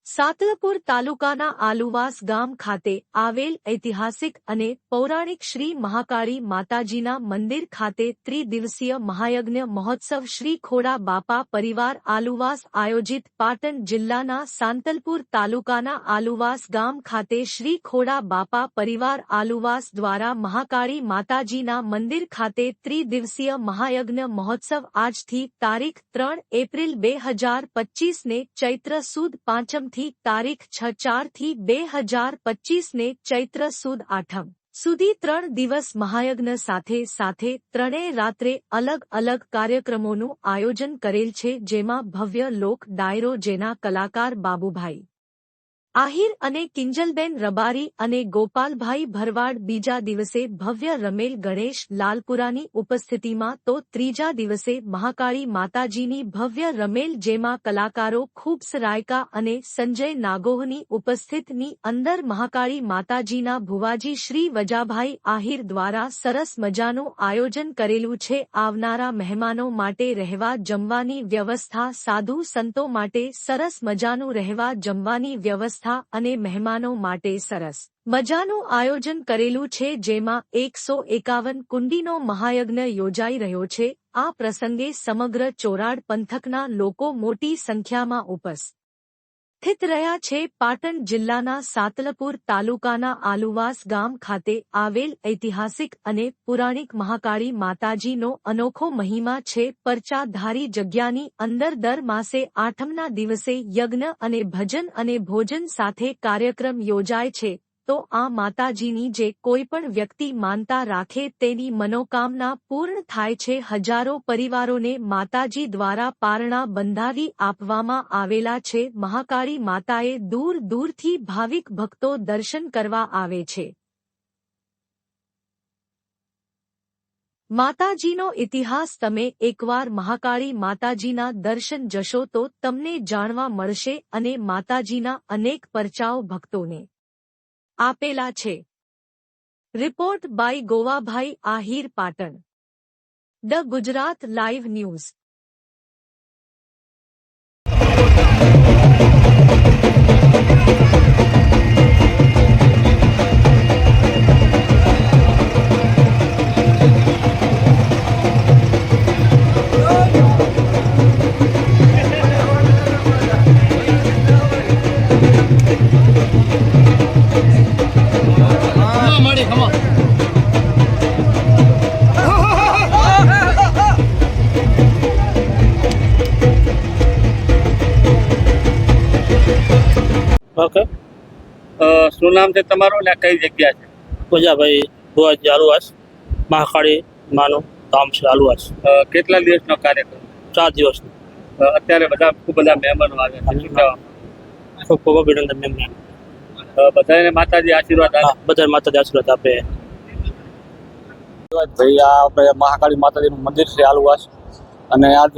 સાતલપુર તાલુકાના આલુવાસ ગામ ખાતે આવેલ ઐતિહાસિક અને પૌરાણિક શ્રી મહાકાળી માતાજીના મંદિર ખાતે ત્રિદિવસીય મહાયજ્ઞ મહોત્સવ શ્રી ખોડા બાપા પરિવાર આલુવાસ આયોજિત પાટણ જિલ્લાના સાંતલપુર તાલુકાના આલુવાસ ગામ ખાતે શ્રી ખોડા બાપા પરિવાર આલુવાસ દ્વારા મહાકાળી માતાજીના મંદિર ખાતે ત્રિદિવસીય મહાયજ્ઞ મહોત્સવ આજથી તારીખ 3 એપ્રિલ 2025 ને ચૈત્ર સુદ પાંચમ થી તારીખ 6/4 થી 2025 ને ચૈત્ર સુદ આઠમ સુધી 3 દિવસ મહાયજ્ઞ સાથે ત્રણેય રાત્રે અલગ અલગ કાર્યક્રમોનું આયોજન કરેલ છે, જેમાં ભવ્ય લોક ડાયરો જેના કલાકાર બાબુભાઈ આહિર અને કિંજલબેન રબારી અને ગોપાલભાઈ ભરવાડ બીજા દિવસે ભવ્ય રમેલ ગણેશ લાલપુરાની ઉપસ્થિતિમાં તો ત્રીજા દિવસે મહાકાળી માતાજીની ભવ્ય રમેલ જેમાં કલાકારો ખૂબસ રાયકા અને સંજય નાગોહની ઉપસ્થિતિની અંદર મહાકાળી માતાજીના ભુવાજી શ્રી વજાભાઈ આહિર દ્વારા સરસ મજાનું આયોજન કરેલું છે। આવનારા મહેમાનો માટે રહેવા જમવાની વ્યવસ્થા, સાધુ સંતો માટે સરસ મજાનું રહેવા જમવાની વ્યવસ્થા અને મહેમાનો માટે સરસ મજાનું આયોજન કરેલું છે, જેમાં 151 કુંડીનો મહાયજ્ઞ યોજાઈ રહ્યો છે। આ પ્રસંગે સમગ્ર ચોરાડ પંથકના લોકો મોટી સંખ્યામાં ઉપસ્થિત રહ્યા છે। પાટણ જિલ્લાના સાતલપુર તાલુકાના આલુવાસ ગામ ખાતે આવેલ ઐતિહાસિક અને પુરાણિક મહાકાળી માતાજીનો અનોખો મહિમા છે। પરચાધારી જગ્યાની અંદર દર માસે આઠમના દિવસે યજ્ઞ અને ભજન અને ભોજન સાથે કાર્યક્રમ યોજાય છે। તો આ માતાજીની જે કોઈ પણ વ્યક્તિ માનતા રાખે તેની મનોકામના પૂર્ણ થાય છે। હજારો પરિવારોને માતાજી દ્વારા પારણા બંધાવી આપવામાં આવેલા છે। મહાકાળી માતાએ દૂર દૂરથી ભાવિક ભક્તો દર્શન કરવા આવે છે। માતાજીનો ઇતિહાસ તમે એકવાર મહાકાળી માતાજીના દર્શન જશો તો તમને જાણવા મળશે અને માતાજીના અનેક પરચાઓ ભક્તોને આપેલા છે। Report by Govabhai Ahir, Patan, the Gujarat live news. Okay, શું નામ છે તમારું ને કઈ જગ્યા છે? વજાભાઈ ભુવાજી આલુવાસ, મહાકાળી માનું ધામ છે આલુવાસ। કેટલા દિવસનો કાર્યક્રમ? 4 દિવસનો। અત્યારે ખૂબ બધા મહેમાનો આવે છે, શું કહેવા? ખૂબ ખૂબ અભિનંદન મહેમાન। બધાને માતાજી આશીર્વાદ આપે? બધા માતાજી આશીર્વાદ આપે। ભાઈ આ આપણે મહાકાળી માતાજીનું મંદિર છે આલુવાસ, અને આજ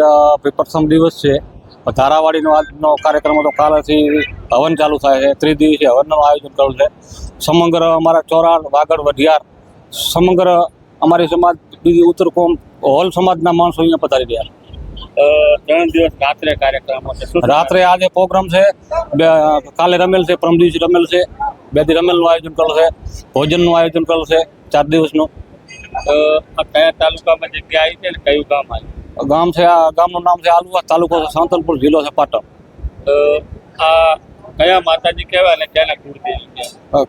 પ્રથમ દિવસ છે। ધારાવાડીનો આજનો કાર્યક્રમ હતો, કાલથી હવન ચાલુ થાય છે। ત્રિદિવસીય હવનનું આયોજન કરેલું છે। સમગ્ર અમારા ચોરાડ, વાગડ, વઢિયાર, સમગ્ર અમારી સમાજ, બીજી ઉત્તર કોમ, હોલ સમાજના માણસો અહીંયા પધારી રહ્યા છે। 3 દિવસ રાત્રે કાર્યક્રમ છે? રાત્રે આજે પ્રોગ્રામ છે, કાલે રમેલ છે, પરમ દિવસે રમેલ છે, 2 દી રમેલનું આયોજન કરેલું છે, ભોજનનું આયોજન કરેલું છે 4 દિવસનું। કયા તાલુકામાં જગ્યા આવી છે ને કયું ગામ આવ્યું? ગામ છે, આ ગામનું નામ છે આલુવાસ, તાલુકો છે સાંતલપુર, જિલ્લો છે પાટણ। આ કયા માતાજી કહેવાય અને ક્યાંના કુળદેવી છે?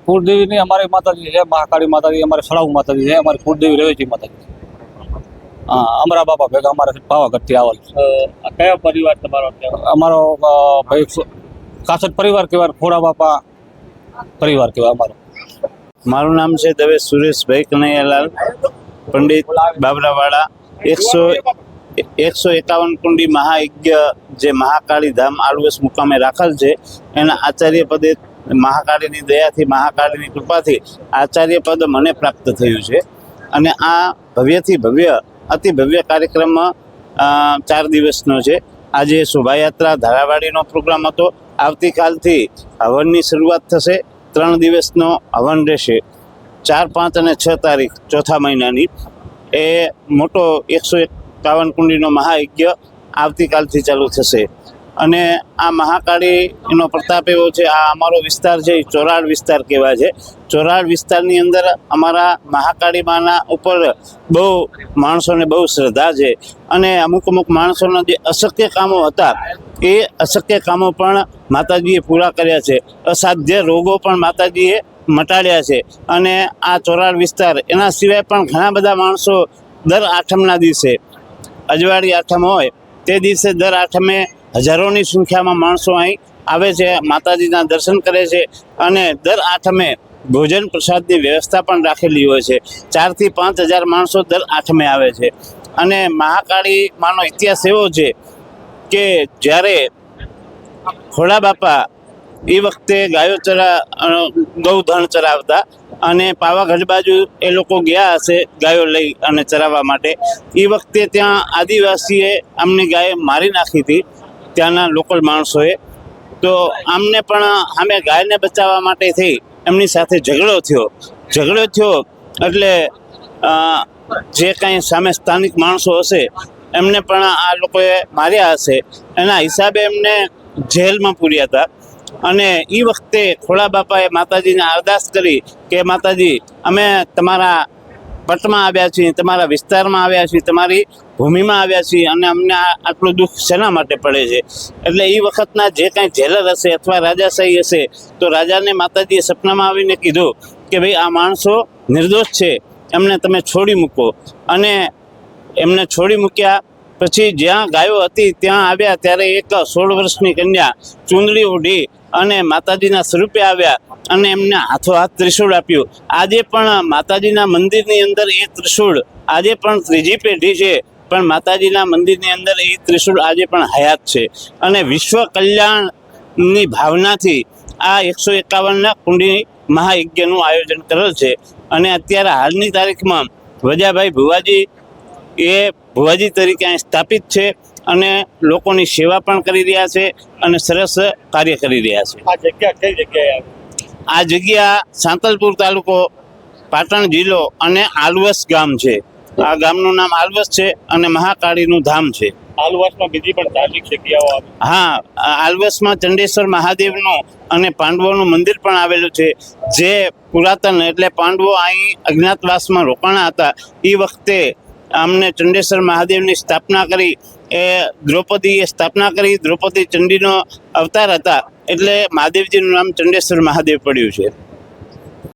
કુળદેવીની અમારી માતાજી છે મહાકાળી માતાજી, અમારે સળાઉ માતાજી છે, અમારી કુળદેવી રવેચી માતાજી છે। હા, અમરા બાપા ભેગા અમારે પાવાગઢથી આવેલ છે। કયો પરિવાર તમારો કહેવાય? અમારો ભાઈ કાસટ પરિવાર કહેવાય, ખોડા બાપા પરિવાર કહેવાય અમારો। મારું નામ છે દવે સુરેશભાઈ કનૈયાલાલ પંડિત, બાબરાવાડા। 151 કુંડી મહાયજ્ઞ જે મહાકાળી ધામ આલુવાસ મુકામે રાખેલ છે, એના આચાર્ય પદે મહાકાળીની દયાથી, મહાકાળીની કૃપાથી આચાર્ય પદ મને પ્રાપ્ત થયું છે। અને આ ભવ્યથી ભવ્ય, અતિ ભવ્ય કાર્યક્રમ 4 દિવસનો છે। આજે શોભાયાત્રા, ધારાવાડીનો પ્રોગ્રામ હતો। આવતીકાલથી હવનની શરૂઆત થશે। 3 દિવસનો હવન રહેશે, 4, 5 અને 6 તારીખ ચોથા મહિનાની। એ મોટો 151 કુંડીનો મહાયજ્ઞ આવતીકાલથી ચાલુ થશે। અને આ મહાકાળીનો પ્રતાપ એવો છે. આ અમારો વિસ્તાર છે એ ચોરાડ વિસ્તાર કહેવાય છે. ચોરાડ વિસ્તારની અંદર અમારા મહાકાળી માના ઉપર બહુ માણસોને બહુ શ્રદ્ધા છે અને અમુક માણસોના જે અશક્ય કામો હતા એ અશક્ય કામો પણ માતાજીએ પૂરા કર્યા છે. અસાધ્ય રોગો પણ માતાજીએ મટાડ્યા છે. અને આ ચોરાડ વિસ્તાર એના સિવાય પણ ઘણા બધા માણસો દર આઠમના દિવસે અજવાળી આઠમ હોય તે દિવસે દર આઠમે હજારોની સંખ્યામાં માણસો અહીં આવે છે, માતાજીના દર્શન કરે છે અને દર આઠમે ભોજન પ્રસાદની વ્યવસ્થા પણ રાખેલી હોય છે. 4 થી 5 હજાર માણસો દર આઠમે આવે છે. અને મહાકાળી માનો ઇતિહાસ એવો છે કે જ્યારે ખોડા બાપા એ વખતે ગૌધન ચરાવતા અને પાવાગઢ બાજુ એ લોકો ગયા હશે ગાયો લઈ અને ચરાવવા માટે. એ વખતે ત્યાં આદિવાસીએ આમની ગાય મારી નાખી હતી, ત્યાંના લોકલ માણસોએ. તો આમને પણ સામે ગાયને બચાવવા માટે થઈ એમની સાથે ઝઘડો થયો એટલે જે કાંઈ સામે સ્થાનિક માણસો હશે એમને પણ આ લોકોએ માર્યા હશે. એના હિસાબે એમને જેલમાં પૂર્યા હતા. અને એ વખતે ખોડા બાપાએ માતાજીને અરદાસ કરી કે માતાજી, અમે તમારા પટમાં આવ્યા છીએ, તમારા વિસ્તારમાં આવ્યા છીએ, તમારી ભૂમિમાં આવ્યા છીએ અને અમને આટલું દુઃખ શેના માટે પડે છે. એટલે એ વખતના જે કાંઈ જેલર હશે અથવા રાજાશાહી હશે તો રાજાને માતાજીએ સપનામાં આવીને કીધું કે ભાઈ આ માણસો નિર્દોષ છે, એમને તમે છોડી મૂકો. અને એમને છોડી મૂક્યા. પછી જ્યાં ગાયો હતી ત્યાં આવ્યા ત્યારે એક 16 વર્ષની કન્યા ચૂંદડી ઓઢી અને માતાજીના સ્વરૂપે આવ્યા અને એમને હાથોહાથ ત્રિશૂળ આપ્યું. આજે પણ માતાજીના મંદિરની અંદર એ ત્રિશૂળ આજે પણ 3જી પેઢી છે પણ માતાજીના મંદિરની અંદર એ ત્રિશૂળ આજે પણ હયાત છે. અને વિશ્વ કલ્યાણની ભાવનાથી આ 151 કુંડી મહાયજ્ઞનું આયોજન કરેલ છે. અને અત્યારે હાલની તારીખમાં વજાભાઈ ભુવાજી એ ભુવાજી તરીકે અહીં સ્થાપિત છે અને લોકોની સેવા પણ કરી રહ્યા છે અને સરસ કાર્ય કરી રહ્યા છે. આ જગ્યા કઈ જગ્યાએ આ જગ્યા સાંતલપુર તાલુકો, પાટણ જિલ્લો અને આલવસ ગામ છે. આ ગામનું નામ આલવસ છે અને મહાકાળીનું ધામ છે. આલવાસમાં બીજી પણ ધાર્મિક જગ્યાઓ આવે? હા, આલવસમાં ચંડેશ્વર મહાદેવનું અને પાંડવોનું મંદિર પણ આવેલું છે, જે પુરાતન એટલે પાંડવો અહીં અજ્ઞાતવાસમાં રોકાણા હતા. એ વખતે અમને ચંડેશ્વર મહાદેવની સ્થાપના કરી. એ દ્રૌપદીએ સ્થાપના કરી. દ્રૌપદી ચંડીનો અવતાર હતા એટલે મહાદેવજીનું નામ ચંડેશ્વર મહાદેવ પડ્યું છે.